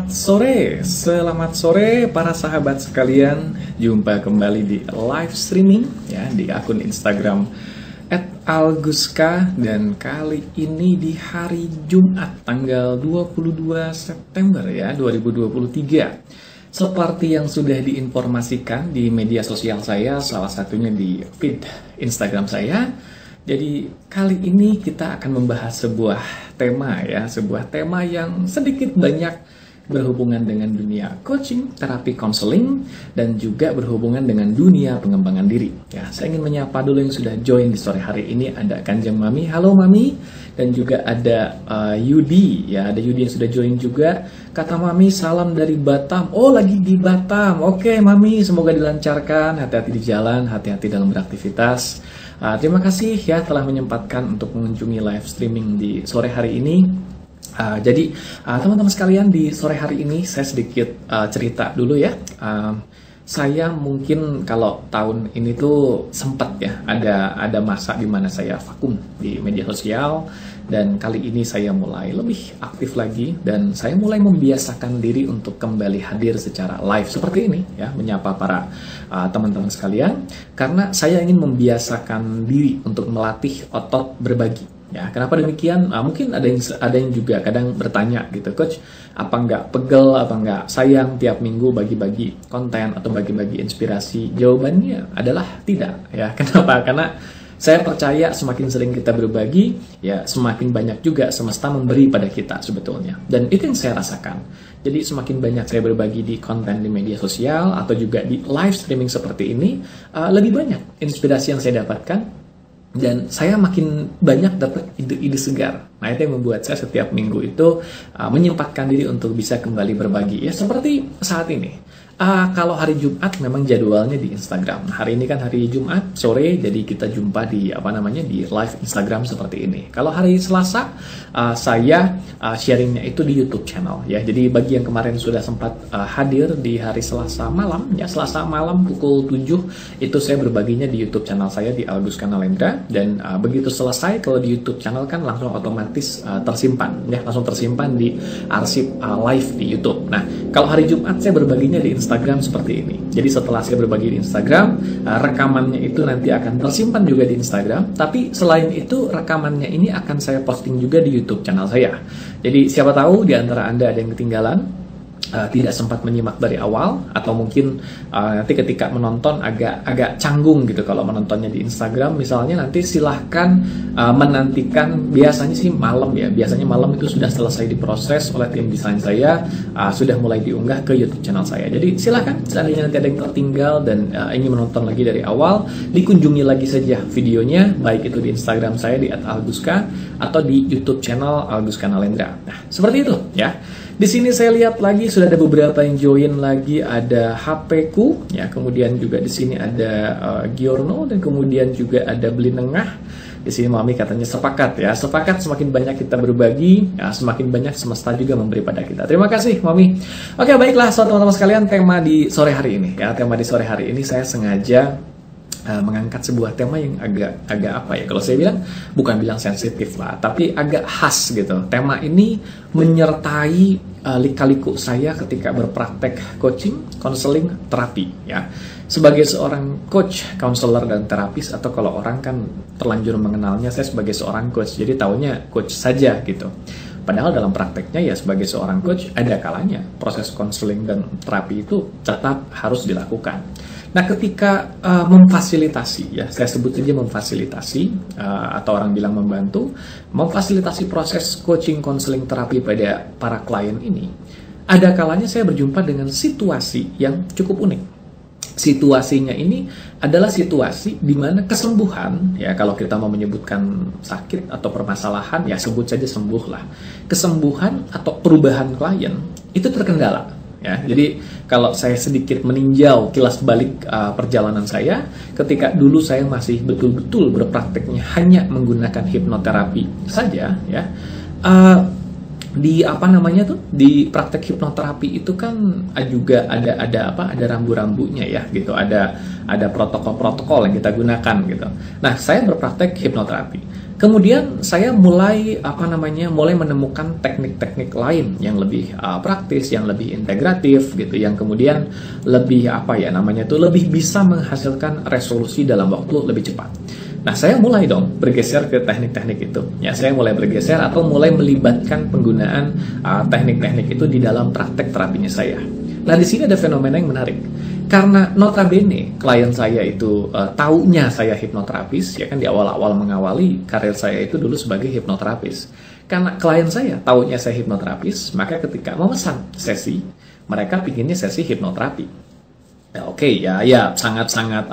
Selamat sore para sahabat sekalian. Jumpa kembali di live streaming ya di akun Instagram @alguska, dan kali ini di hari Jumat tanggal 22 September ya 2023. Seperti yang sudah diinformasikan di media sosial saya, salah satunya di feed Instagram saya. Jadi kali ini kita akan membahas sebuah tema yang sedikit banyak berhubungan dengan dunia coaching, terapi konseling, dan juga berhubungan dengan dunia pengembangan diri. Ya, saya ingin menyapa dulu yang sudah join di sore hari ini. Ada Kanjeng Mami, halo Mami, dan juga ada Yudi, ya ada Yudi yang sudah join juga. Kata Mami, salam dari Batam. Oh, lagi di Batam. Oke Mami, semoga dilancarkan, hati-hati di jalan, hati-hati dalam beraktivitas. Terima kasih ya telah menyempatkan untuk mengunjungi live streaming di sore hari ini. Jadi teman-teman sekalian, di sore hari ini saya sedikit cerita dulu ya. Saya mungkin kalau tahun ini tuh sempat ya ada masa di mana saya vakum di media sosial, dan kali ini saya mulai lebih aktif lagi dan saya mulai membiasakan diri untuk kembali hadir secara live seperti ini ya, menyapa para teman-teman sekalian, karena saya ingin membiasakan diri untuk melatih otot berbagi. Ya, kenapa demikian? Mungkin ada yang juga kadang bertanya gitu, Coach, apa nggak pegel, apa nggak sayang tiap minggu bagi-bagi konten atau bagi-bagi inspirasi? Jawabannya adalah tidak. Ya, kenapa? Karena saya percaya semakin sering kita berbagi, ya semakin banyak juga semesta memberi pada kita sebetulnya. Dan itu yang saya rasakan. Jadi semakin banyak saya berbagi di konten di media sosial atau juga di live streaming seperti ini, lebih banyak inspirasi yang saya dapatkan. Dan saya makin banyak dapat ide-ide segar. Nah, itu yang membuat saya setiap minggu itu menyempatkan diri untuk bisa kembali berbagi. Ya, seperti saat ini. Kalau hari Jumat memang jadwalnya di Instagram. Hari ini kan hari Jumat sore, jadi kita jumpa di di live Instagram seperti ini. Kalau hari Selasa, saya sharingnya itu di YouTube channel ya. Jadi bagi yang kemarin sudah sempat hadir di hari Selasa malam ya, Selasa malam pukul 7 itu saya berbaginya di YouTube channel saya di Alguska Nalendra, dan begitu selesai kalau di YouTube channel kan langsung otomatis tersimpan ya, langsung tersimpan di arsip live di YouTube. Nah, kalau hari Jumat saya berbaginya di Instagram seperti ini. Jadi setelah saya berbagi di Instagram, rekamannya itu nanti akan tersimpan juga di Instagram. Tapi selain itu, rekamannya ini akan saya posting juga di YouTube channel saya. Jadi siapa tahu di antara Anda ada yang ketinggalan, tidak sempat menyimak dari awal, atau mungkin nanti ketika menonton agak canggung gitu kalau menontonnya di Instagram misalnya, nanti silahkan menantikan. Biasanya sih malam ya, biasanya malam itu sudah selesai diproses oleh tim desain saya, sudah mulai diunggah ke YouTube channel saya. Jadi silahkan, seandainya nanti ada yang tertinggal dan ingin menonton lagi dari awal, dikunjungi lagi saja videonya, baik itu di Instagram saya di @alguska atau di YouTube channel Alguska Nalendra. Nah, seperti itu ya. Di sini saya lihat lagi sudah ada beberapa yang join lagi, ada HP ku ya, kemudian juga di sini ada Giorno, dan kemudian juga ada Beli Nengah. Di sini Mami katanya sepakat ya, sepakat semakin banyak kita berbagi, ya, semakin banyak semesta juga memberi pada kita. Terima kasih Mami. Oke, baiklah teman-teman sekalian, tema di sore hari ini ya, tema di sore hari ini saya sengaja mengangkat sebuah tema yang agak apa ya, kalau saya bilang bukan bilang sensitif lah, tapi agak khas gitu. Tema ini menyertai lika-liku saya ketika berpraktek coaching, konseling, terapi ya. Sebagai seorang coach, counselor, dan terapis, atau kalau orang kan terlanjur mengenalnya saya sebagai seorang coach, jadi taunya coach saja gitu. Padahal dalam prakteknya ya sebagai seorang coach ada kalanya proses konseling dan terapi itu tetap harus dilakukan. Nah, ketika memfasilitasi ya, saya sebut saja memfasilitasi, atau orang bilang memfasilitasi proses coaching, konseling, terapi pada para klien ini, ada kalanya saya berjumpa dengan situasi yang cukup unik. Situasinya ini adalah situasi di mana kesembuhan, ya kalau kita mau menyebutkan sakit atau permasalahan, ya sebut saja sembuh lah. Kesembuhan atau perubahan klien itu terkendala. Ya, jadi kalau saya sedikit meninjau kilas balik perjalanan saya, ketika dulu saya masih betul-betul berprakteknya hanya menggunakan hipnoterapi saja, ya, di di praktek hipnoterapi itu kan juga ada rambu-rambunya ya gitu, ada protokol-protokol yang kita gunakan gitu. Nah, saya berpraktek hipnoterapi. Kemudian saya mulai mulai menemukan teknik-teknik lain yang lebih praktis, yang lebih integratif gitu, yang kemudian lebih lebih bisa menghasilkan resolusi dalam waktu lebih cepat. Nah, saya mulai dong bergeser ke teknik-teknik itu. Ya, saya mulai bergeser atau mulai melibatkan penggunaan teknik-teknik itu di dalam praktek terapinya saya. Nah, di sini ada fenomena yang menarik. Karena notabene klien saya itu taunya saya hipnoterapis, ya kan, di awal-awal mengawali karir saya itu dulu sebagai hipnoterapis. Karena klien saya taunya saya hipnoterapis, maka ketika memesan sesi, mereka pinginnya sesi hipnoterapi. Ya, oke, ya sangat-sangat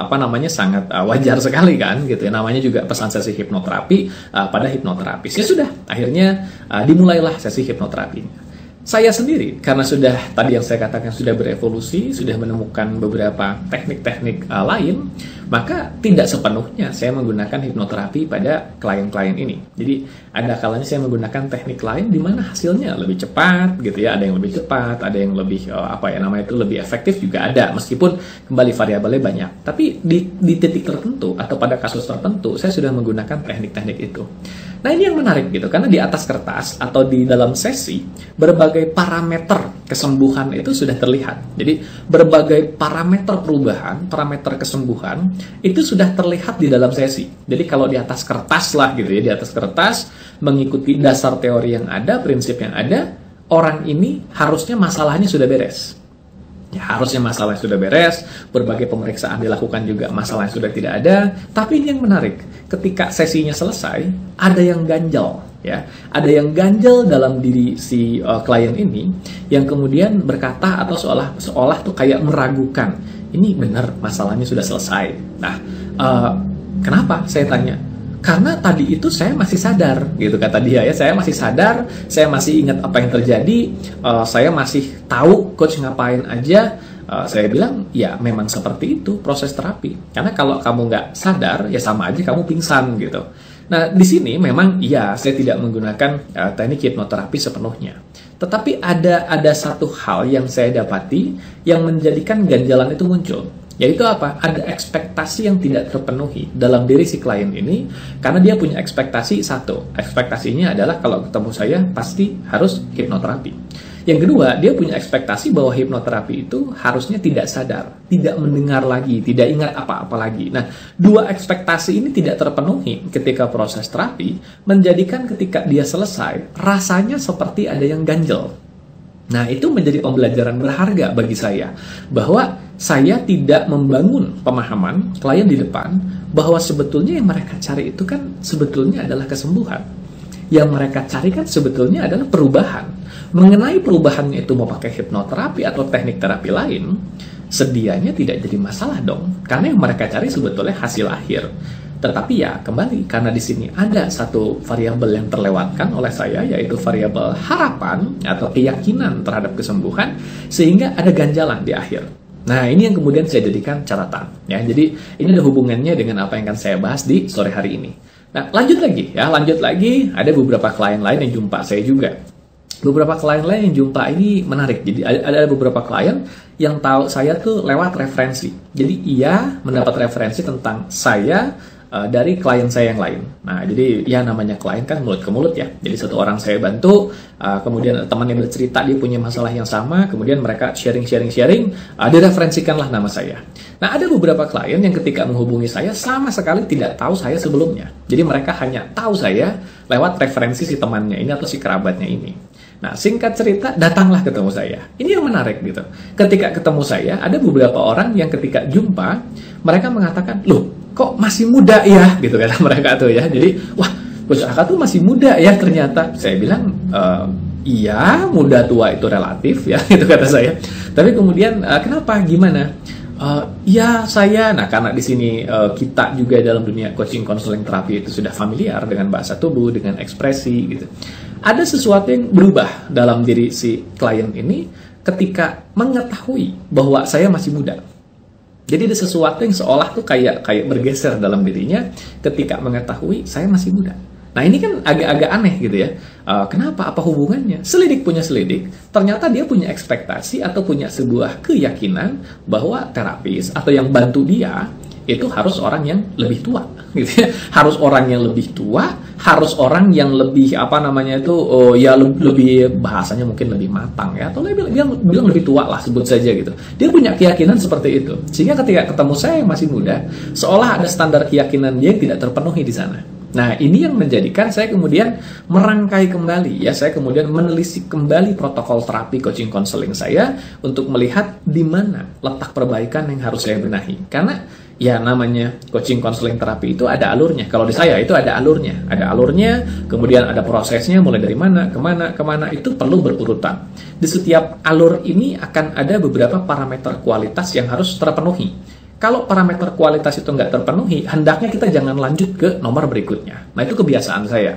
sangat wajar sekali kan gitu ya, namanya juga pesan sesi hipnoterapi pada hipnoterapis. Ya sudah, akhirnya dimulailah sesi hipnoterapinya. Saya sendiri, karena sudah tadi yang saya katakan sudah berevolusi, sudah menemukan beberapa teknik-teknik lain, maka tidak sepenuhnya saya menggunakan hipnoterapi pada klien-klien ini. Jadi ada kalanya saya menggunakan teknik lain di mana hasilnya lebih cepat, gitu ya. Ada yang lebih cepat, ada yang lebih lebih efektif juga ada, meskipun kembali variabelnya banyak. Tapi di titik tertentu atau pada kasus tertentu saya sudah menggunakan teknik-teknik itu. Nah, ini yang menarik gitu, karena di atas kertas atau di dalam sesi berbagai parameter kesembuhan itu sudah terlihat. Jadi berbagai parameter perubahan, parameter kesembuhan itu sudah terlihat di dalam sesi. Jadi kalau di atas kertas lah gitu ya, di atas kertas mengikuti dasar teori yang ada, prinsip yang ada, orang ini harusnya masalahnya sudah beres. Ya, harusnya masalahnya sudah beres, berbagai pemeriksaan dilakukan juga masalahnya sudah tidak ada. Tapi ini yang menarik, ketika sesinya selesai, ada yang ganjal, ya, ada yang ganjal dalam diri si klien ini, yang kemudian berkata atau seolah tuh kayak meragukan, ini benar masalahnya sudah selesai. Nah, kenapa? Saya tanya. Karena tadi itu saya masih sadar, gitu kata dia ya, saya masih sadar, saya masih ingat apa yang terjadi, saya masih tahu coach ngapain aja. Saya bilang, ya memang seperti itu proses terapi. Karena kalau kamu nggak sadar, ya sama aja kamu pingsan gitu. Nah, di sini memang iya, saya tidak menggunakan teknik hipnoterapi sepenuhnya. Tetapi ada satu hal yang saya dapati yang menjadikan ganjalan itu muncul. Yaitu apa? Ada ekspektasi yang tidak terpenuhi dalam diri si klien ini, karena dia punya ekspektasi satu. Ekspektasinya adalah kalau ketemu saya pasti harus hipnoterapi. Yang kedua, dia punya ekspektasi bahwa hipnoterapi itu harusnya tidak sadar, tidak mendengar lagi, tidak ingat apa-apa lagi. Nah, dua ekspektasi ini tidak terpenuhi ketika proses terapi, menjadikan ketika dia selesai, rasanya seperti ada yang ganjel. Nah, itu menjadi pembelajaran berharga bagi saya, bahwa saya tidak membangun pemahaman klien di depan bahwa sebetulnya yang mereka cari itu kan sebetulnya adalah kesembuhan. Yang mereka cari kan sebetulnya adalah perubahan. Mengenai perubahannya itu mau pakai hipnoterapi atau teknik terapi lain, sedianya tidak jadi masalah dong, karena yang mereka cari sebetulnya hasil akhir. Tetapi ya kembali, karena di sini ada satu variabel yang terlewatkan oleh saya, yaitu variabel harapan atau keyakinan terhadap kesembuhan, sehingga ada ganjalan di akhir. Nah, ini yang kemudian saya jadikan catatan. Ya, jadi ini ada hubungannya dengan apa yang akan saya bahas di sore hari ini. Nah, lanjut lagi, ada beberapa klien lain yang jumpa saya juga. Beberapa klien lain yang jumpa ini menarik. Jadi ada beberapa klien yang tahu saya tuh lewat referensi. Jadi ia mendapat referensi tentang saya dari klien saya yang lain. Nah, jadi ya namanya klien kan mulut ke mulut ya. Jadi satu orang saya bantu, kemudian teman yang bercerita dia punya masalah yang sama, kemudian mereka sharing, direferensikanlah nama saya. Nah, ada beberapa klien yang ketika menghubungi saya sama sekali tidak tahu saya sebelumnya. Jadi mereka hanya tahu saya lewat referensi si temannya ini atau si kerabatnya ini. Nah, singkat cerita, datanglah ketemu saya. Ini yang menarik gitu. Ketika ketemu saya, ada beberapa orang yang ketika jumpa, mereka mengatakan, loh, kok masih muda ya? Gitu kata mereka tuh ya. Jadi, wah, Coach Aka tuh masih muda ya ternyata. Saya bilang, iya, muda tua itu relatif ya, gitu kata saya. Tapi kemudian, kenapa? Gimana? Ya saya, nah karena di sini kita juga dalam dunia coaching, konseling, terapi itu sudah familiar dengan bahasa tubuh, dengan ekspresi gitu. Ada sesuatu yang berubah dalam diri si klien ini ketika mengetahui bahwa saya masih muda. Jadi ada sesuatu yang seolah tuh kayak bergeser dalam dirinya ketika mengetahui saya masih muda. Nah, ini kan agak-agak aneh gitu ya. Kenapa? Apa hubungannya? Selidik punya selidik, ternyata dia punya ekspektasi atau punya sebuah keyakinan bahwa terapis atau yang bantu dia itu harus orang yang lebih tua gitu ya. Harus orang yang lebih tua, harus orang yang lebih apa namanya itu, ya lebih bahasanya mungkin lebih matang ya, atau bilang lebih tua lah sebut saja gitu. Dia punya keyakinan seperti itu, sehingga ketika ketemu saya yang masih muda, seolah ada standar keyakinan dia yang tidak terpenuhi di sana. Nah, ini yang menjadikan saya kemudian merangkai kembali ya, saya kemudian menelisik kembali protokol terapi coaching konseling saya untuk melihat di mana letak perbaikan yang harus saya benahi. Karena ya namanya coaching konseling terapi itu ada alurnya. Kalau di saya itu ada alurnya, kemudian ada prosesnya mulai dari mana, kemana, itu perlu berurutan. Di setiap alur ini akan ada beberapa parameter kualitas yang harus terpenuhi. Kalau parameter kualitas itu nggak terpenuhi, hendaknya kita jangan lanjut ke nomor berikutnya. Nah, itu kebiasaan saya.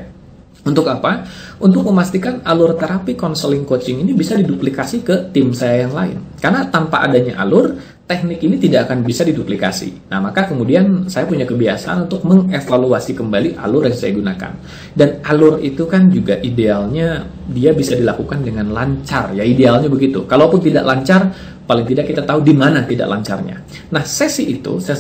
Untuk apa? Untuk memastikan alur terapi konseling coaching ini bisa diduplikasi ke tim saya yang lain. Karena tanpa adanya alur, teknik ini tidak akan bisa diduplikasi. Nah, maka kemudian saya punya kebiasaan untuk mengevaluasi kembali alur yang saya gunakan. Dan alur itu kan juga idealnya dia bisa dilakukan dengan lancar, ya idealnya begitu. Kalaupun tidak lancar, paling tidak kita tahu di mana tidak lancarnya. Nah, sesi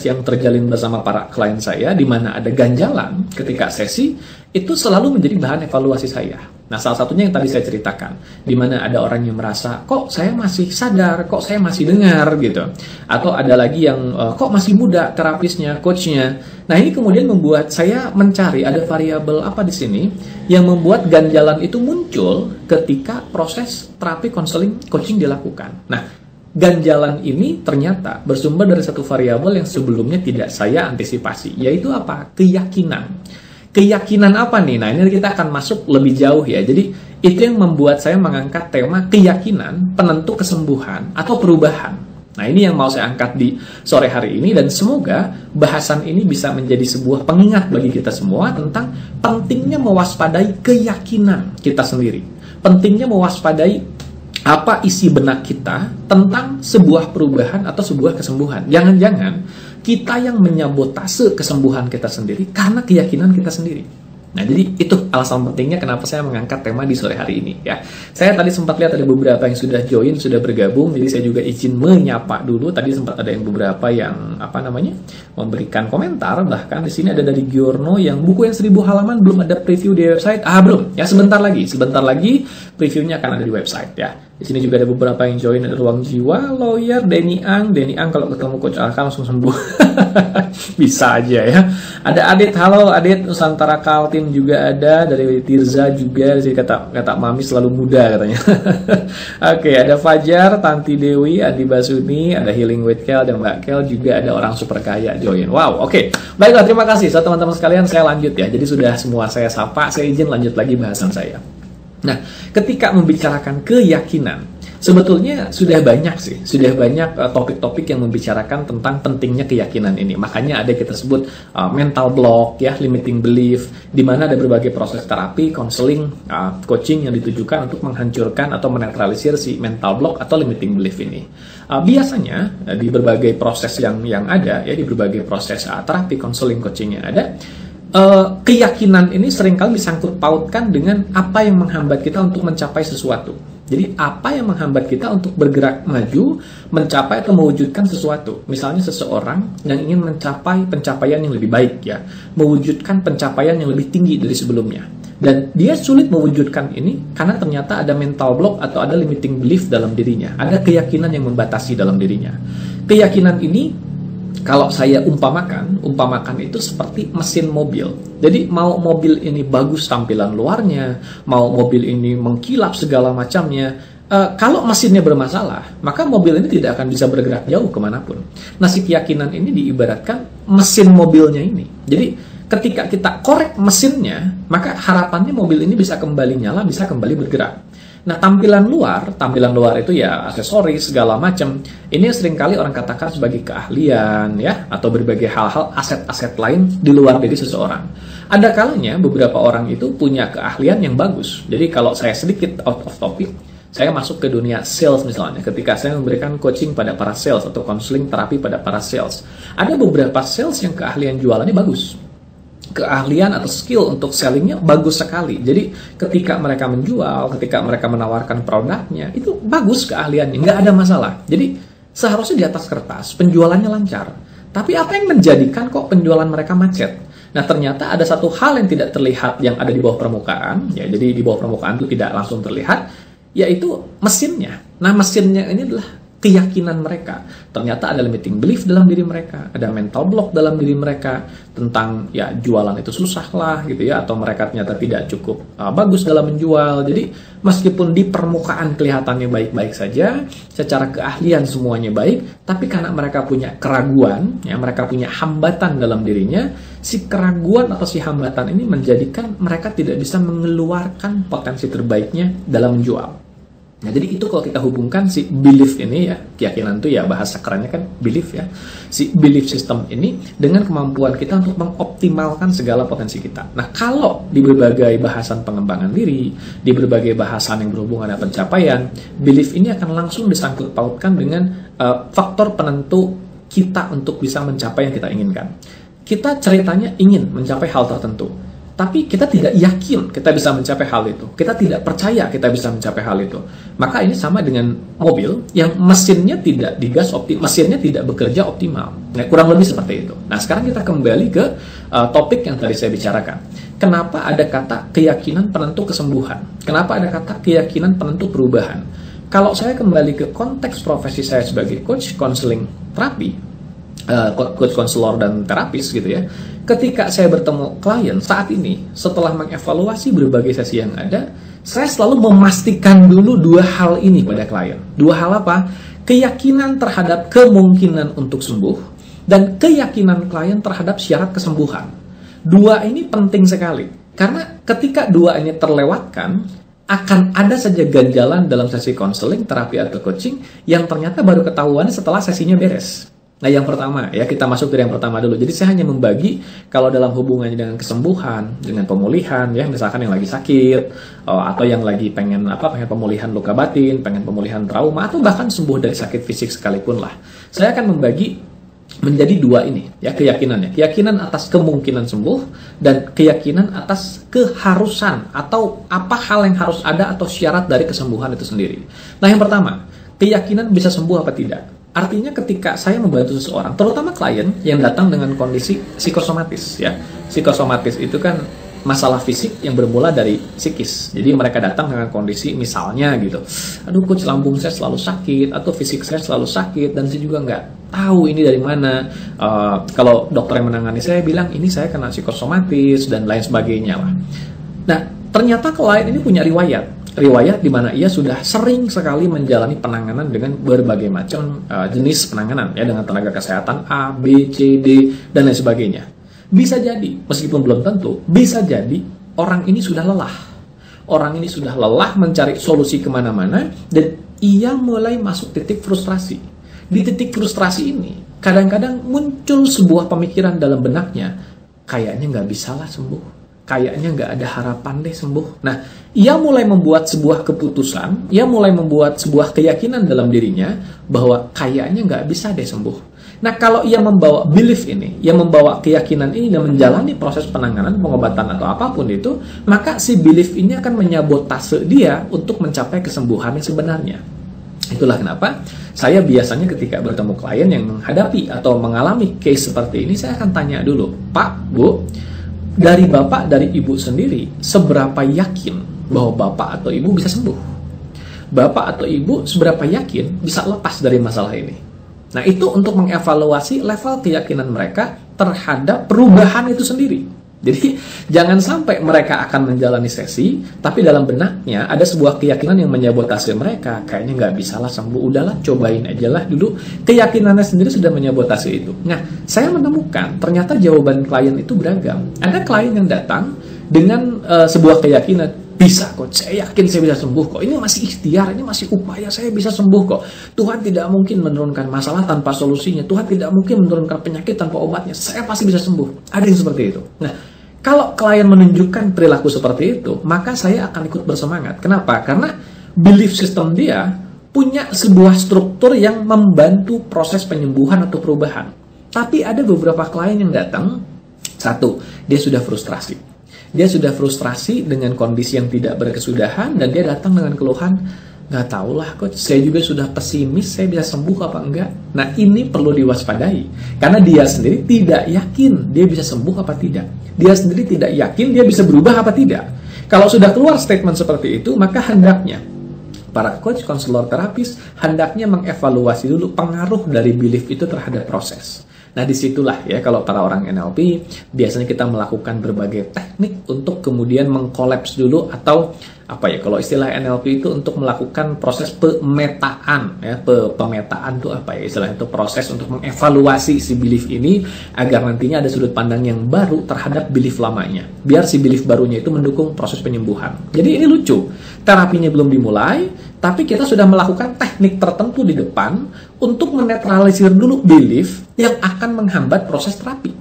yang terjalin bersama para klien saya, di mana ada ganjalan ketika sesi, itu selalu menjadi bahan evaluasi saya. Nah, salah satunya yang tadi saya ceritakan, di mana ada orang yang merasa, kok saya masih sadar, kok saya masih dengar, gitu. Atau ada lagi yang, kok masih muda terapisnya, coachnya. Nah, ini kemudian membuat saya mencari, ada variabel apa di sini, yang membuat ganjalan itu muncul ketika proses terapi konseling coaching dilakukan. Nah, ganjalan ini ternyata bersumber dari satu variabel yang sebelumnya tidak saya antisipasi, yaitu apa? Keyakinan. Keyakinan apa nih? Nah, ini kita akan masuk lebih jauh ya. Jadi, itu yang membuat saya mengangkat tema keyakinan penentu kesembuhan atau perubahan. Nah, ini yang mau saya angkat di sore hari ini, dan semoga bahasan ini bisa menjadi sebuah pengingat bagi kita semua tentang pentingnya mewaspadai keyakinan kita sendiri. Pentingnya mewaspadai apa isi benak kita tentang sebuah perubahan atau sebuah kesembuhan. Jangan-jangan kita yang menyabotase kesembuhan kita sendiri karena keyakinan kita sendiri. Nah, jadi itu alasan pentingnya kenapa saya mengangkat tema di sore hari ini ya. Saya tadi sempat lihat ada beberapa yang sudah join, sudah bergabung, jadi saya juga izin menyapa dulu. Tadi sempat ada yang beberapa yang memberikan komentar, bahkan di sini ada dari Giorno yang buku yang 1000 halaman belum ada preview di website. Belum. Ya, sebentar lagi previewnya akan ada di website ya. Di sini juga ada beberapa yang join, ada Ruang Jiwa, Lawyer, Denny Ang kalau ketemu Coach Alka langsung sembuh. Bisa aja ya. Ada Adit, halo Adit, Nusantara Kaltim juga ada, dari Tirza juga, dari kata Mami selalu muda katanya. Oke, ada Fajar, Tanti Dewi, Adi Basuni, ada Healing with Kel, dan Mbak Kel, juga ada orang super kaya join. Wow, oke. Baiklah, terima kasih. So, teman-teman sekalian, saya lanjut ya. Jadi sudah semua saya sapa, saya izin lanjut lagi bahasan saya. Nah, ketika membicarakan keyakinan, sebetulnya sudah banyak topik-topik yang membicarakan tentang pentingnya keyakinan ini. Makanya ada kita sebut mental block, ya, limiting belief, di mana ada berbagai proses terapi, konseling, coaching yang ditujukan untuk menghancurkan atau menetralisir si mental block atau limiting belief ini. Biasanya di berbagai proses yang ada, ya, di berbagai proses terapi, konseling, coaching yang ada, keyakinan ini seringkali disangkut pautkan dengan apa yang menghambat kita untuk mencapai sesuatu. Jadi apa yang menghambat kita untuk bergerak maju, mencapai atau mewujudkan sesuatu. Misalnya seseorang yang ingin mencapai pencapaian yang lebih baik, ya, mewujudkan pencapaian yang lebih tinggi dari sebelumnya. Dan dia sulit mewujudkan ini karena ternyata ada mental block atau ada limiting belief dalam dirinya. Ada keyakinan yang membatasi dalam dirinya. Keyakinan ini, kalau saya umpamakan itu seperti mesin mobil. Jadi mau mobil ini bagus tampilan luarnya, mau mobil ini mengkilap segala macamnya, kalau mesinnya bermasalah, maka mobil ini tidak akan bisa bergerak jauh kemanapun. Nah, si keyakinan ini diibaratkan mesin mobilnya ini. Jadi ketika kita korek mesinnya, maka harapannya mobil ini bisa kembali nyala, bisa kembali bergerak. Nah, tampilan luar itu ya aksesoris segala macam. Ini seringkali orang katakan sebagai keahlian, ya, atau berbagai hal-hal, aset-aset lain di luar diri seseorang. Ada kalanya beberapa orang itu punya keahlian yang bagus. Jadi kalau saya sedikit out of topic, saya masuk ke dunia sales misalnya. Ketika saya memberikan coaching pada para sales atau counseling terapi pada para sales, ada beberapa sales yang keahlian jualannya bagus. Keahlian atau skill untuk sellingnya bagus sekali. Jadi ketika mereka menjual, ketika mereka menawarkan produknya, itu bagus keahliannya, nggak ada masalah. Jadi seharusnya di atas kertas penjualannya lancar. Tapi apa yang menjadikan kok penjualan mereka macet? Nah, ternyata ada satu hal yang tidak terlihat yang ada di bawah permukaan, ya. Jadi di bawah permukaan itu tidak langsung terlihat, yaitu mesinnya. Nah, mesinnya ini adalah keyakinan mereka. Ternyata ada limiting belief dalam diri mereka, ada mental block dalam diri mereka tentang ya jualan itu susah lah gitu ya, atau mereka ternyata tidak cukup bagus dalam menjual. Jadi meskipun di permukaan kelihatannya baik-baik saja, secara keahlian semuanya baik, tapi karena mereka punya keraguan, ya mereka punya hambatan dalam dirinya, si keraguan atau si hambatan ini menjadikan mereka tidak bisa mengeluarkan potensi terbaiknya dalam menjual. Nah, jadi itu kalau kita hubungkan si belief ini ya, keyakinan itu ya bahasa kerennya kan belief ya. Si belief system ini dengan kemampuan kita untuk mengoptimalkan segala potensi kita. Nah, kalau di berbagai bahasan pengembangan diri, di berbagai bahasan yang berhubungan dengan pencapaian, belief ini akan langsung disangkut pautkan dengan faktor penentu kita untuk bisa mencapai yang kita inginkan. Kita ceritanya ingin mencapai hal tertentu, tapi kita tidak yakin kita bisa mencapai hal itu. Kita tidak percaya kita bisa mencapai hal itu. Maka ini sama dengan mobil yang mesinnya tidak digas optimal, mesinnya tidak bekerja optimal. Nah, kurang lebih seperti itu. Nah, sekarang kita kembali ke topik yang tadi saya bicarakan. Kenapa ada kata keyakinan penentu kesembuhan? Kenapa ada kata keyakinan penentu perubahan? Kalau saya kembali ke konteks profesi saya sebagai coach counseling terapi, coach konselor dan terapis gitu ya. Ketika saya bertemu klien saat ini, setelah mengevaluasi berbagai sesi yang ada, saya selalu memastikan dulu dua hal ini pada klien. Dua hal apa? Keyakinan terhadap kemungkinan untuk sembuh dan keyakinan klien terhadap syarat kesembuhan. Dua ini penting sekali. Karena ketika dua ini terlewatkan, akan ada saja ganjalan dalam sesi konseling, terapi atau coaching yang ternyata baru ketahuan setelah sesinya beres. Nah, yang pertama, ya kita masuk dari yang pertama dulu. Jadi saya hanya membagi kalau dalam hubungannya dengan kesembuhan, dengan pemulihan, ya misalkan yang lagi sakit, atau yang lagi pengen pemulihan luka batin, pengen pemulihan trauma, atau bahkan sembuh dari sakit fisik sekalipun lah. Saya akan membagi menjadi dua ini, ya keyakinannya. Keyakinan atas kemungkinan sembuh dan keyakinan atas keharusan atau apa hal yang harus ada atau syarat dari kesembuhan itu sendiri. Nah, yang pertama, keyakinan bisa sembuh apa tidak? Artinya ketika saya membantu seseorang, terutama klien yang datang dengan kondisi psikosomatis, ya. Psikosomatis itu kan masalah fisik yang bermula dari psikis. Jadi mereka datang dengan kondisi misalnya gitu, aduh coach lambung saya selalu sakit, atau fisik saya selalu sakit, dan saya juga nggak tahu ini dari mana. Kalau dokter yang menangani saya bilang ini saya kena psikosomatis dan lain sebagainya lah. Nah, ternyata klien ini punya riwayat di mana ia sudah sering sekali menjalani penanganan dengan berbagai macam jenis penanganan, ya, dengan tenaga kesehatan A, B, C, D, dan lain sebagainya. Bisa jadi, meskipun belum tentu, bisa jadi orang ini sudah lelah. Orang ini sudah lelah mencari solusi kemana-mana, dan ia mulai masuk titik frustrasi. Di titik frustrasi ini, kadang-kadang muncul sebuah pemikiran dalam benaknya, kayaknya nggak bisalah sembuh. Kayaknya nggak ada harapan deh sembuh. Nah, ia mulai membuat sebuah keputusan, ia mulai membuat sebuah keyakinan dalam dirinya bahwa kayaknya nggak bisa deh sembuh. Nah, kalau ia membawa belief ini, ia membawa keyakinan ini dan menjalani proses penanganan, pengobatan atau apapun itu, maka si belief ini akan menyabotase dia untuk mencapai kesembuhan yang sebenarnya. Itulah kenapa saya biasanya ketika bertemu klien yang menghadapi atau mengalami case seperti ini, saya akan tanya dulu, Pak, Bu, dari Bapak, dari Ibu sendiri, seberapa yakin bahwa Bapak atau Ibu bisa sembuh? Bapak atau Ibu seberapa yakin bisa lepas dari masalah ini? Nah, itu untuk mengevaluasi level keyakinan mereka terhadap perubahan itu sendiri. Jadi, jangan sampai mereka akan menjalani sesi, tapi dalam benaknya ada sebuah keyakinan yang menyabotase mereka. Kayaknya nggak bisalah sembuh, udahlah cobain aja lah dulu. Keyakinannya sendiri sudah menyabotase itu. Nah, saya menemukan ternyata jawaban klien itu beragam. Ada klien yang datang dengan sebuah keyakinan, bisa kok, saya yakin saya bisa sembuh kok. Ini masih ikhtiar, ini masih upaya, saya bisa sembuh kok. Tuhan tidak mungkin menurunkan masalah tanpa solusinya. Tuhan tidak mungkin menurunkan penyakit tanpa obatnya. Saya pasti bisa sembuh. Ada yang seperti itu. Nah, kalau klien menunjukkan perilaku seperti itu, maka saya akan ikut bersemangat. Kenapa? Karena belief system dia punya sebuah struktur yang membantu proses penyembuhan atau perubahan. Tapi ada beberapa klien yang datang, satu, dia sudah frustrasi. Dia sudah frustrasi dengan kondisi yang tidak berkesudahan, dan dia datang dengan keluhan, nggak tahu lah coach, saya juga sudah pesimis saya bisa sembuh apa enggak. Nah ini perlu diwaspadai, karena dia sendiri tidak yakin dia bisa sembuh apa tidak. Dia sendiri tidak yakin dia bisa berubah apa tidak. Kalau sudah keluar statement seperti itu, maka hendaknya para coach, konselor, terapis hendaknya mengevaluasi dulu pengaruh dari belief itu terhadap proses. Nah disitulah ya, kalau para orang NLP biasanya kita melakukan berbagai teknik untuk kemudian mengkolaps dulu, atau apa ya, kalau istilah NLP itu untuk melakukan proses pemetaan ya. Pemetaan itu apa ya istilah, itu proses untuk mengevaluasi si belief ini agar nantinya ada sudut pandang yang baru terhadap belief lamanya, biar si belief barunya itu mendukung proses penyembuhan. Jadi ini lucu, terapinya belum dimulai tapi kita sudah melakukan teknik tertentu di depan untuk menetralisir dulu belief yang akan menghambat proses terapi.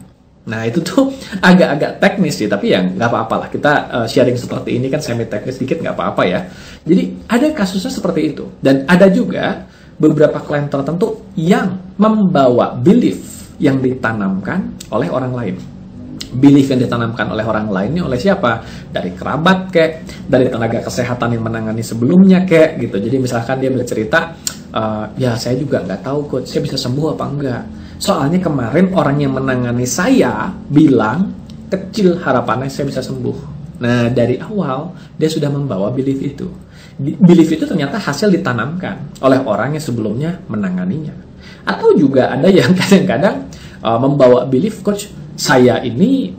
Nah itu tuh agak-agak teknis sih, tapi ya nggak apa-apa lah, kita sharing seperti ini kan semi teknis dikit, nggak apa-apa ya. Jadi ada kasusnya seperti itu, dan ada juga beberapa klien tertentu yang membawa belief yang ditanamkan oleh orang lain. Belief yang ditanamkan oleh orang lain ini oleh siapa? Dari kerabat kek, dari tenaga kesehatan yang menangani sebelumnya kek gitu. Jadi misalkan dia bercerita, ya saya juga nggak tahu coach, saya bisa sembuh apa enggak. Soalnya kemarin orang yang menangani saya bilang kecil harapannya saya bisa sembuh. Nah dari awal dia sudah membawa belief itu. Belief itu ternyata hasil ditanamkan oleh orang yang sebelumnya menanganinya. Atau juga ada yang kadang-kadang membawa belief, coach saya ini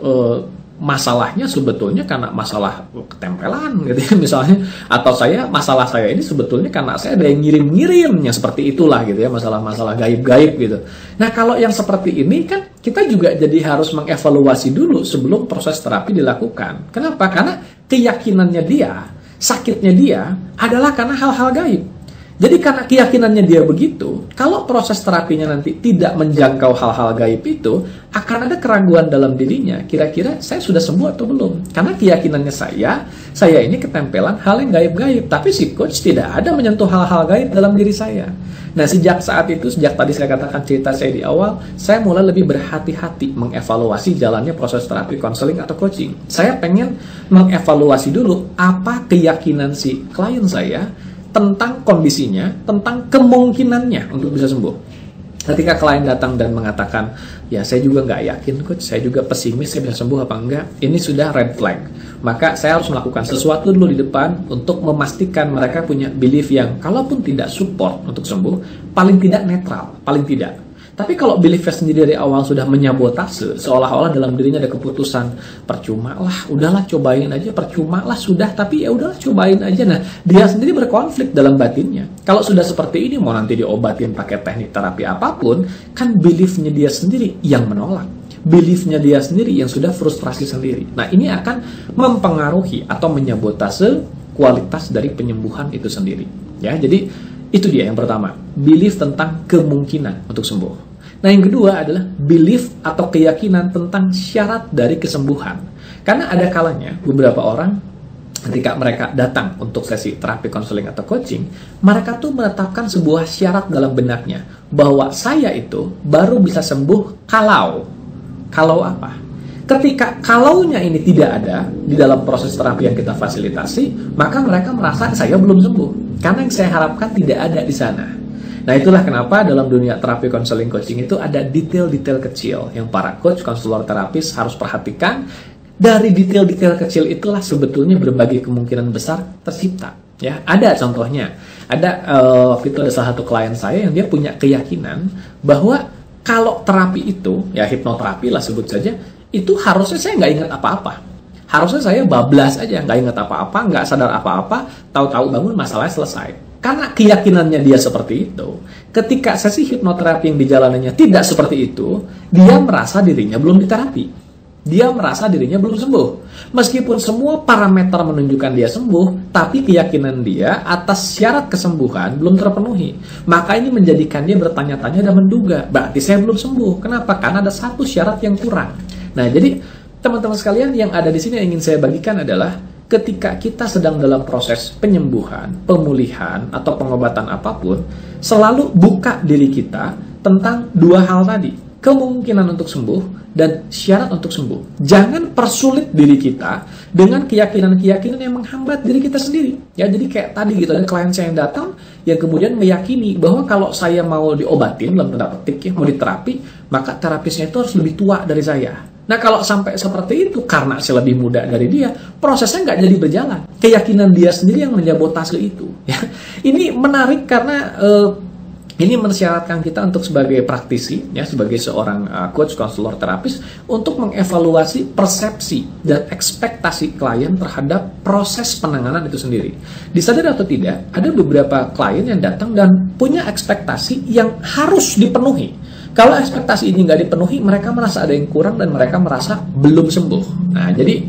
masalahnya sebetulnya karena masalah ketempelan gitu ya misalnya, atau masalah saya ini sebetulnya karena saya ada yang ngirim-ngirim yang seperti itulah gitu ya, masalah-masalah gaib-gaib gitu. Nah kalau yang seperti ini kan kita juga jadi harus mengevaluasi dulu sebelum proses terapi dilakukan. Kenapa? Karena keyakinannya dia, sakitnya dia adalah karena hal-hal gaib. Jadi karena keyakinannya dia begitu, kalau proses terapinya nanti tidak menjangkau hal-hal gaib itu, akan ada keraguan dalam dirinya, kira-kira saya sudah sembuh atau belum. Karena keyakinannya saya ini ketempelan hal yang gaib-gaib, tapi si coach tidak ada menyentuh hal-hal gaib dalam diri saya. Nah sejak saat itu, sejak tadi saya katakan cerita saya di awal, saya mulai lebih berhati-hati mengevaluasi jalannya proses terapi, konseling, atau coaching. Saya pengen mengevaluasi dulu apa keyakinan si klien saya tentang kondisinya, tentang kemungkinannya untuk bisa sembuh. Ketika klien datang dan mengatakan, ya saya juga nggak yakin coach, saya juga pesimis saya bisa sembuh apa enggak, ini sudah red flag. Maka saya harus melakukan sesuatu dulu di depan untuk memastikan mereka punya belief yang kalaupun tidak support untuk sembuh, paling tidak netral, paling tidak. Tapi kalau beliefnya sendiri dari awal sudah menyabotase, seolah-olah dalam dirinya ada keputusan, percuma lah, udahlah cobain aja, percuma lah sudah, tapi ya udahlah cobain aja. Nah, dia sendiri berkonflik dalam batinnya. Kalau sudah seperti ini, mau nanti diobatin pakai teknik terapi apapun, kan beliefnya dia sendiri yang menolak. Beliefnya dia sendiri yang sudah frustrasi sendiri. Nah, ini akan mempengaruhi atau menyabotase kualitas dari penyembuhan itu sendiri. Ya, jadi itu dia yang pertama, belief tentang kemungkinan untuk sembuh. Nah yang kedua adalah belief atau keyakinan tentang syarat dari kesembuhan. Karena ada kalanya beberapa orang ketika mereka datang untuk sesi terapi konseling atau coaching, mereka tuh menetapkan sebuah syarat dalam benaknya bahwa saya itu baru bisa sembuh kalau apa? Ketika kalaunya ini tidak ada di dalam proses terapi yang kita fasilitasi, maka mereka merasa saya belum sembuh. Karena yang saya harapkan tidak ada di sana. Nah itulah kenapa dalam dunia terapi konseling coaching itu ada detail-detail kecil yang para coach, konselor, terapis harus perhatikan. Dari detail-detail kecil itulah sebetulnya berbagai kemungkinan besar tercipta. Ya, ada contohnya. Waktu itu ada salah satu klien saya yang dia punya keyakinan bahwa kalau terapi itu, ya hipnoterapi lah sebut saja, itu harusnya saya nggak ingat apa-apa. Harusnya saya bablas aja, nggak ingat apa-apa, nggak sadar apa-apa, tahu-tahu bangun masalahnya selesai. Karena keyakinannya dia seperti itu, ketika sesi hipnoterapi yang dijalanannya tidak seperti itu, dia merasa dirinya belum diterapi. Dia merasa dirinya belum sembuh. Meskipun semua parameter menunjukkan dia sembuh, tapi keyakinan dia atas syarat kesembuhan belum terpenuhi. Maka ini menjadikan dia bertanya-tanya dan menduga, berarti saya belum sembuh. Kenapa? Karena ada satu syarat yang kurang. Nah, jadi teman-teman sekalian yang ada di sini yang ingin saya bagikan adalah ketika kita sedang dalam proses penyembuhan, pemulihan, atau pengobatan apapun, selalu buka diri kita tentang dua hal tadi. kemungkinan untuk sembuh, dan syarat untuk sembuh. Jangan persulit diri kita dengan keyakinan-keyakinan yang menghambat diri kita sendiri. Ya, jadi kayak tadi gitu, ada klien saya yang datang yang kemudian meyakini bahwa kalau saya mau diobatin, dalam tanda petik ya, mau diterapi, maka terapisnya itu harus lebih tua dari saya. Nah, kalau sampai seperti itu, karena saya lebih muda dari dia, prosesnya nggak jadi berjalan. Keyakinan dia sendiri yang menyabotase itu. Ya. Ini menarik karena ini mensyaratkan kita untuk sebagai praktisi, ya, sebagai seorang coach, konselor, terapis, untuk mengevaluasi persepsi dan ekspektasi klien terhadap proses penanganan itu sendiri. Disadari atau tidak, ada beberapa klien yang datang dan punya ekspektasi yang harus dipenuhi. Kalau ekspektasi ini nggak dipenuhi, mereka merasa ada yang kurang dan mereka merasa belum sembuh. Nah, jadi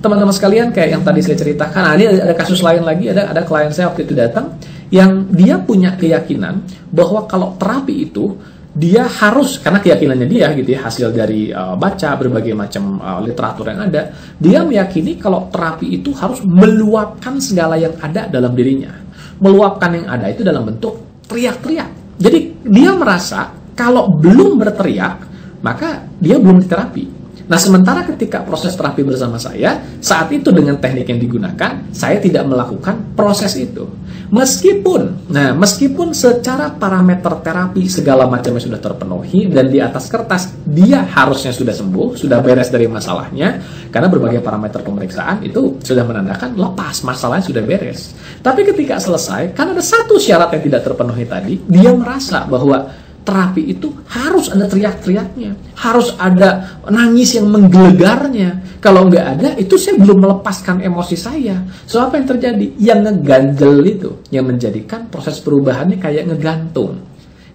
teman-teman sekalian, kayak yang tadi saya ceritakan, nah, ini ada kasus lain lagi, ada klien saya waktu itu datang, yang dia punya keyakinan bahwa kalau terapi itu, dia harus, karena keyakinannya dia gitu ya, hasil dari baca berbagai macam literatur yang ada, dia meyakini kalau terapi itu harus meluapkan segala yang ada dalam dirinya. Meluapkan yang ada itu dalam bentuk teriak-teriak. Jadi dia merasa kalau belum berteriak, maka dia belum diterapi. Nah, sementara ketika proses terapi bersama saya, saat itu dengan teknik yang digunakan, saya tidak melakukan proses itu. Meskipun secara parameter terapi segala macamnya sudah terpenuhi, dan di atas kertas dia harusnya sudah sembuh, sudah beres dari masalahnya, karena berbagai parameter pemeriksaan itu sudah menandakan lepas, masalahnya sudah beres. Tapi ketika selesai, karena ada satu syarat yang tidak terpenuhi tadi, dia merasa bahwa terapi itu harus ada teriak-teriaknya, harus ada nangis yang menggelegarnya. Kalau nggak ada, itu saya belum melepaskan emosi saya. So, apa yang terjadi? Yang ngeganjel itu, yang menjadikan proses perubahannya kayak ngegantung.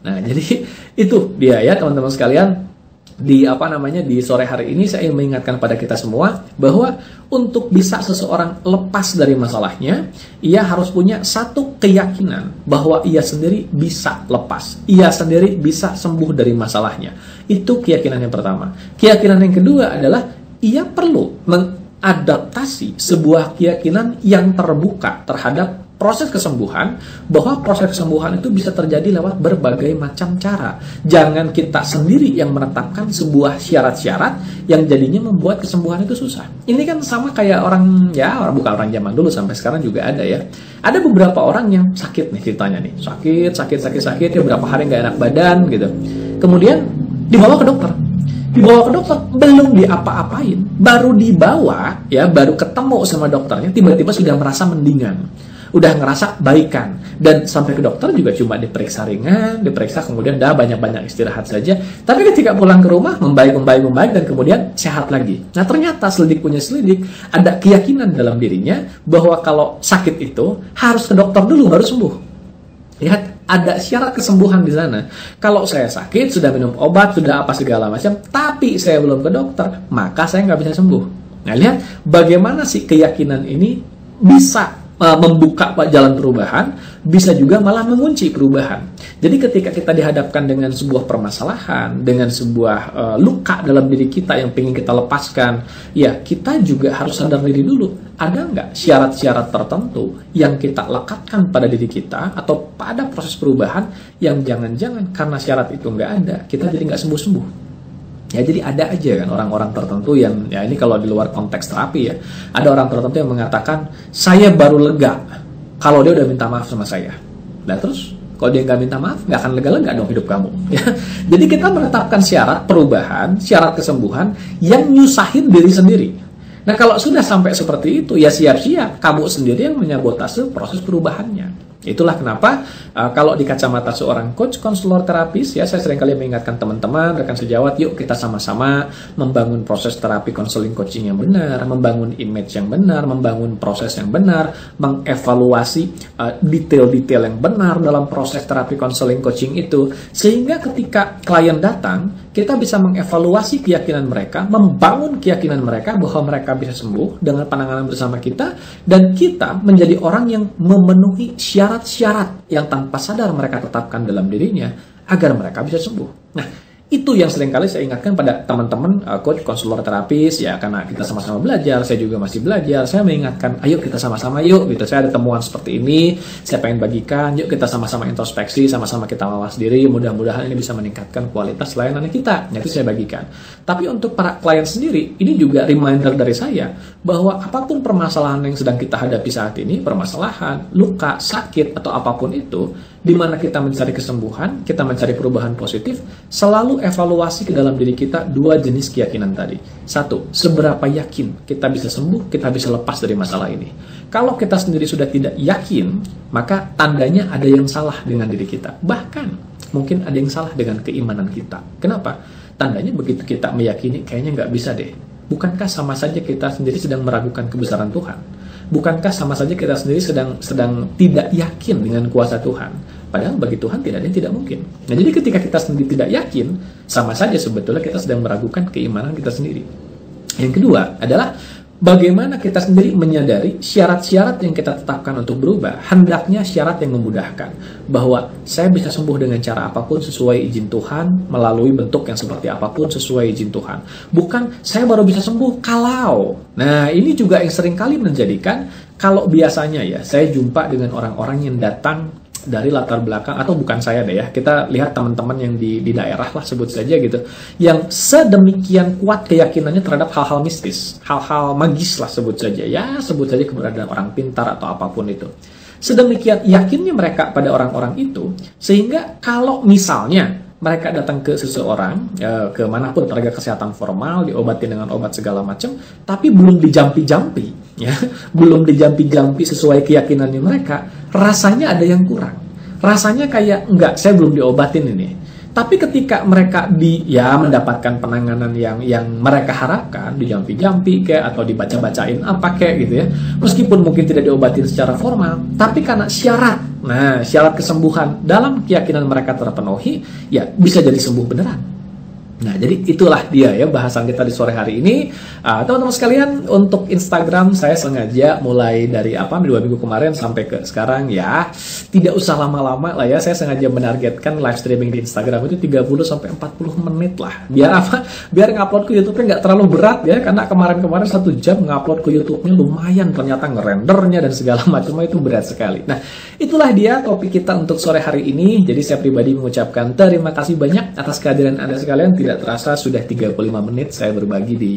Nah, jadi itu dia ya teman-teman sekalian. Di sore hari ini saya ingin mengingatkan pada kita semua bahwa untuk bisa seseorang lepas dari masalahnya, ia harus punya satu keyakinan bahwa ia sendiri bisa lepas, ia sendiri bisa sembuh dari masalahnya. Itu keyakinan yang pertama. Keyakinan yang kedua adalah ia perlu mengadaptasi sebuah keyakinan yang terbuka terhadap proses kesembuhan, bahwa proses kesembuhan itu bisa terjadi lewat berbagai macam cara. Jangan kita sendiri yang menetapkan sebuah syarat-syarat yang jadinya membuat kesembuhan itu susah. Ini kan sama kayak bukan orang zaman dulu, sampai sekarang juga ada ya. Ada beberapa orang yang sakit nih ceritanya nih, sakit ya, beberapa hari nggak enak badan gitu. Kemudian dibawa ke dokter. Belum diapa-apain, baru ketemu sama dokternya, tiba-tiba sudah merasa mendingan, udah ngerasa baikan, dan sampai ke dokter juga cuma diperiksa ringan, kemudian banyak-banyak istirahat saja. Tapi ketika pulang ke rumah membaik dan kemudian sehat lagi. Nah, ternyata selidik punya selidik, ada keyakinan dalam dirinya bahwa kalau sakit itu harus ke dokter dulu baru sembuh. Lihat, ada syarat kesembuhan di sana. Kalau saya sakit, sudah minum obat, sudah apa segala macam, tapi saya belum ke dokter, maka saya nggak bisa sembuh. Nah, lihat bagaimana sih keyakinan ini bisa membuka jalan perubahan, bisa juga malah mengunci perubahan. Jadi ketika kita dihadapkan dengan sebuah permasalahan, dengan sebuah luka dalam diri kita yang ingin kita lepaskan, ya kita juga harus sadar diri dulu. Ada nggak syarat-syarat tertentu yang kita lekatkan pada diri kita atau pada proses perubahan yang jangan-jangan karena syarat itu nggak ada, kita jadi nggak sembuh-sembuh. Ya, jadi ada aja kan orang-orang tertentu yang, ya ini kalau di luar konteks terapi ya, ada orang tertentu yang mengatakan, saya baru lega kalau dia udah minta maaf sama saya. Nah terus, kalau dia nggak minta maaf, nggak akan lega-lega dong hidup kamu. Ya. Jadi kita menetapkan syarat perubahan, syarat kesembuhan yang nyusahin diri sendiri. Nah kalau sudah sampai seperti itu, ya siap-siap kamu sendiri yang menyabotase proses perubahannya. Itulah kenapa kalau di kacamata seorang coach, konselor, terapis, ya saya seringkali mengingatkan teman-teman, rekan sejawat, yuk kita sama-sama membangun proses terapi konseling coaching yang benar, membangun image yang benar, membangun proses yang benar, mengevaluasi detail-detail yang benar dalam proses terapi konseling coaching itu, sehingga ketika klien datang, kita bisa mengevaluasi keyakinan mereka, membangun keyakinan mereka bahwa mereka bisa sembuh dengan penanganan bersama kita, dan kita menjadi orang yang memenuhi syarat-syarat yang tanpa sadar mereka tetapkan dalam dirinya agar mereka bisa sembuh. Nah, Itu yang seringkali saya ingatkan pada teman-teman coach, konselor, terapis ya, karena kita sama-sama belajar, saya juga masih belajar. Saya mengingatkan, ayo kita sama-sama yuk gitu. Saya ada temuan seperti ini, saya pengen bagikan, yuk kita sama-sama introspeksi, sama-sama kita mawas diri, mudah-mudahan ini bisa meningkatkan kualitas layanan kita. Itu saya bagikan. Tapi untuk para klien sendiri, ini juga reminder dari saya bahwa apapun permasalahan yang sedang kita hadapi saat ini, permasalahan, luka, sakit atau apapun itu, di mana kita mencari kesembuhan, kita mencari perubahan positif, selalu evaluasi ke dalam diri kita dua jenis keyakinan tadi. Satu, seberapa yakin kita bisa sembuh, kita bisa lepas dari masalah ini. Kalau kita sendiri sudah tidak yakin, maka tandanya ada yang salah dengan diri kita. Bahkan, mungkin ada yang salah dengan keimanan kita. Kenapa? Tandanya begitu kita meyakini, kayaknya nggak bisa deh. Bukankah sama saja kita sendiri sedang meragukan kebesaran Tuhan? Bukankah sama saja kita sendiri sedang tidak yakin dengan kuasa Tuhan? Padahal bagi Tuhan tidak ada yang tidak mungkin. Nah, jadi ketika kita sendiri tidak yakin, sama saja sebetulnya kita sedang meragukan keimanan kita sendiri. Yang kedua adalah bagaimana kita sendiri menyadari syarat-syarat yang kita tetapkan untuk berubah, hendaknya syarat yang memudahkan. Bahwa saya bisa sembuh dengan cara apapun sesuai izin Tuhan, melalui bentuk yang seperti apapun sesuai izin Tuhan. Bukan saya baru bisa sembuh kalau. Nah, ini juga yang seringkali menjadikan, kalau biasanya ya, saya jumpa dengan orang-orang yang datang dari latar belakang, atau bukan saya deh ya, kita lihat teman-teman yang di daerah lah sebut saja gitu, yang sedemikian kuat keyakinannya terhadap hal-hal mistis, hal-hal magis lah sebut saja ya, sebut saja keberadaan orang pintar atau apapun itu. Sedemikian yakinnya mereka pada orang-orang itu, sehingga kalau misalnya mereka datang ke seseorang, ke manapun tenaga kesehatan formal, diobatin dengan obat segala macam, tapi belum dijampi-jampi, ya, belum dijampi-jampi sesuai keyakinannya mereka, rasanya ada yang kurang. Rasanya kayak, enggak, saya belum diobatin ini. Tapi ketika mereka mendapatkan penanganan yang mereka harapkan, dijampi-jampi kayak, atau dibaca-bacain apa kayak gitu ya, meskipun mungkin tidak diobatin secara formal, tapi karena syarat kesembuhan dalam keyakinan mereka terpenuhi, ya bisa jadi sembuh beneran. Nah, jadi itulah dia ya bahasan kita di sore hari ini. Teman-teman sekalian, untuk Instagram saya sengaja mulai dari 2 minggu kemarin sampai ke sekarang ya, tidak usah lama-lama lah ya. Saya sengaja menargetkan live streaming di Instagram itu 30-40 menit lah. Biar apa? Biar ngupload ke YouTube-nya nggak terlalu berat ya, karena kemarin-kemarin 1 jam ngupload ke YouTube-nya lumayan, ternyata ngerendernya dan segala macamnya itu berat sekali. Nah, itulah dia topik kita untuk sore hari ini. Jadi saya pribadi mengucapkan terima kasih banyak atas kehadiran Anda sekalian. Tidak terasa sudah 35 menit saya berbagi di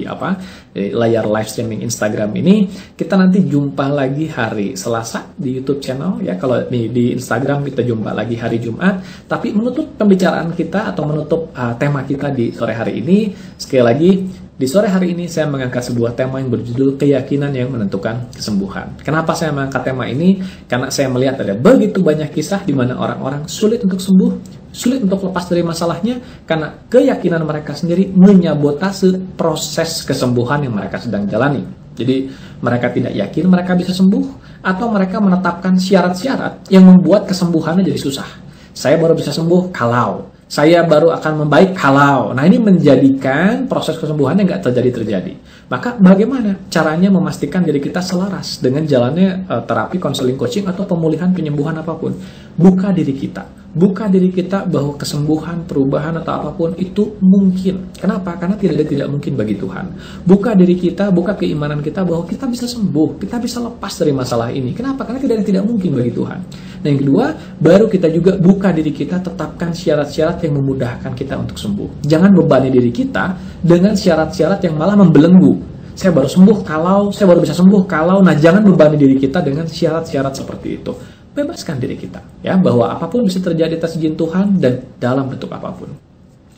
layar live streaming Instagram ini. Kita nanti jumpa lagi hari Selasa di YouTube channel ya. Kalau di Instagram kita jumpa lagi hari Jumat. Tapi menutup pembicaraan kita atau menutup tema kita di sore hari ini, sekali lagi di sore hari ini saya mengangkat sebuah tema yang berjudul keyakinan yang menentukan kesembuhan. Kenapa saya mengangkat tema ini? Karena saya melihat ada begitu banyak kisah di mana orang-orang sulit untuk sembuh, sulit untuk lepas dari masalahnya, karena keyakinan mereka sendiri menyabotase proses kesembuhan yang mereka sedang jalani. Jadi mereka tidak yakin mereka bisa sembuh, atau mereka menetapkan syarat-syarat yang membuat kesembuhannya jadi susah. Saya baru bisa sembuh kalau, saya baru akan membaik kalau. Nah, ini menjadikan proses kesembuhannya nggak terjadi. Maka bagaimana caranya memastikan diri kita selaras dengan jalannya terapi, konseling, coaching, atau pemulihan, penyembuhan apapun? Buka diri kita. Buka diri kita bahwa kesembuhan, perubahan, atau apapun itu mungkin. Kenapa? Karena tidak ada tidak mungkin bagi Tuhan. Buka diri kita, buka keimanan kita bahwa kita bisa sembuh, kita bisa lepas dari masalah ini. Kenapa? Karena tidak ada tidak mungkin bagi Tuhan. Nah, yang kedua, baru kita juga buka diri kita, tetapkan syarat-syarat yang memudahkan kita untuk sembuh. Jangan bebani diri kita dengan syarat-syarat yang malah membelenggu. Saya baru sembuh kalau, saya baru bisa sembuh kalau. Nah, jangan bebani diri kita dengan syarat-syarat seperti itu. Bebaskan diri kita ya, bahwa apapun bisa terjadi atas izin Tuhan dan dalam bentuk apapun.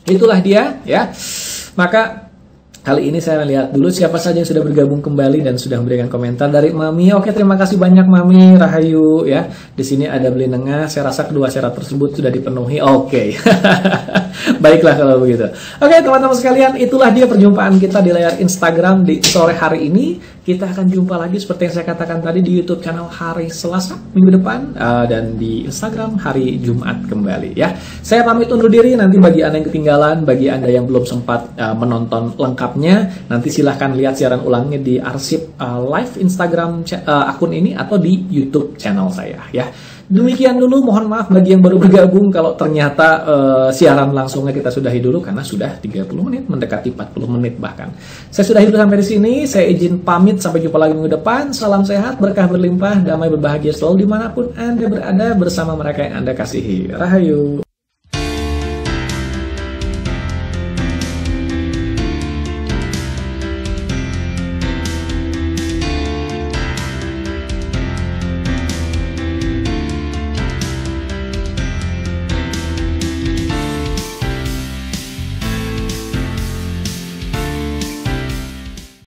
Itulah dia ya. Maka kali ini saya lihat dulu siapa saja yang sudah bergabung kembali dan sudah memberikan komentar. Dari Mami. Oke, terima kasih banyak Mami, Rahayu ya. Di sini ada Beli Nengah. Saya rasa kedua syarat tersebut sudah dipenuhi. Oke. Baiklah kalau begitu. Oke, teman-teman sekalian, itulah dia perjumpaan kita di layar Instagram di sore hari ini. Kita akan jumpa lagi seperti yang saya katakan tadi di YouTube channel hari Selasa minggu depan dan di Instagram hari Jumat kembali ya. Saya pamit undur diri. Nanti bagi Anda yang ketinggalan, bagi Anda yang belum sempat menonton lengkapnya, nanti silahkan lihat siaran ulangnya di arsip live Instagram akun ini atau di YouTube channel saya ya. Demikian dulu, mohon maaf bagi yang baru bergabung kalau ternyata siaran langsungnya kita sudahi dulu karena sudah 30 menit, mendekati 40 menit bahkan. Saya sudahi dulu sampai di sini, saya izin pamit, sampai jumpa lagi minggu depan. Salam sehat, berkah berlimpah, damai berbahagia selalu dimanapun Anda berada bersama mereka yang Anda kasihi. Rahayu.